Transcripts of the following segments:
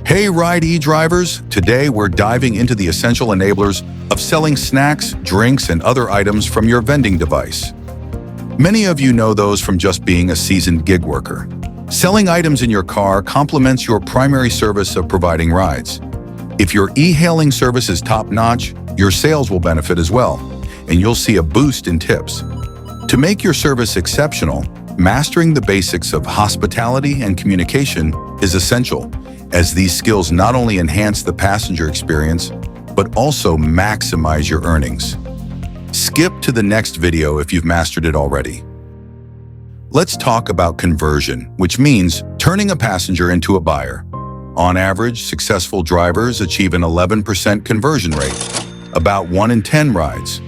Hey Ridy drivers, today we're diving into the essential enablers of selling snacks, drinks, and other items from your vending device. Many of you know those from just being a seasoned gig worker. Selling items in your car complements your primary service of providing rides. If your e-hailing service is top-notch, your sales will benefit as well, and you'll see a boost in tips. To make your service exceptional, mastering the basics of hospitality and communication is essential, as these skills not only enhance the passenger experience, but also maximize your earnings. Skip to the next video if you've mastered it already. Let's talk about conversion, which means turning a passenger into a buyer. On average, successful drivers achieve an 11% conversion rate, about 1 in 10 rides.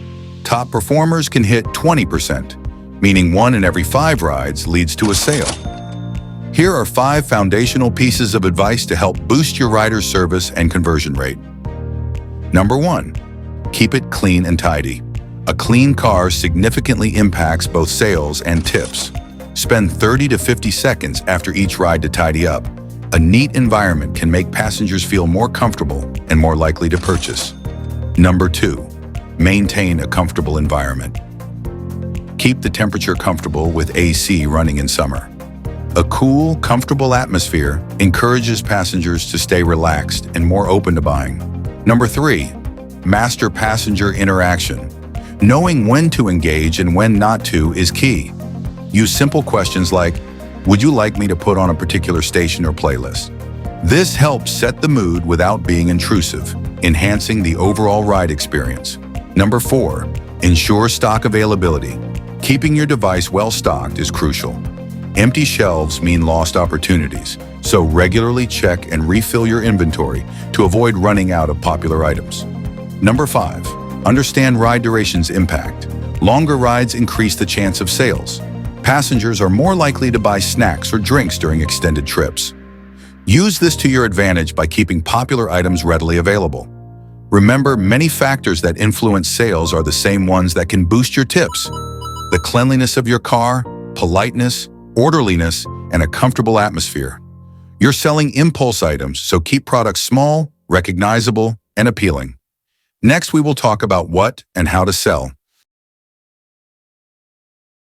Top performers can hit 20%, meaning 1 in every 5 rides leads to a sale. Here are 5 foundational pieces of advice to help boost your rider's service and conversion rate. Number 1, keep it clean and tidy. A clean car significantly impacts both sales and tips. Spend 30 to 50 seconds after each ride to tidy up. A neat environment can make passengers feel more comfortable and more likely to purchase. Number 2, maintain a comfortable environment. Keep the temperature comfortable with AC running in summer. A cool, comfortable atmosphere encourages passengers to stay relaxed and more open to buying. Number 3, master passenger interaction. Knowing when to engage and when not to is key. Use simple questions like, "Would you like me to put on a particular station or playlist?" This helps set the mood without being intrusive, enhancing the overall ride experience. Number 4, ensure stock availability. Keeping your device well-stocked is crucial. Empty shelves mean lost opportunities, so regularly check and refill your inventory to avoid running out of popular items. Number 5, understand ride duration's impact. Longer rides increase the chance of sales. Passengers are more likely to buy snacks or drinks during extended trips. Use this to your advantage by keeping popular items readily available. Remember, many factors that influence sales are the same ones that can boost your tips. The cleanliness of your car, politeness, orderliness, and a comfortable atmosphere. You're selling impulse items, so keep products small, recognizable, and appealing. Next, we will talk about what and how to sell.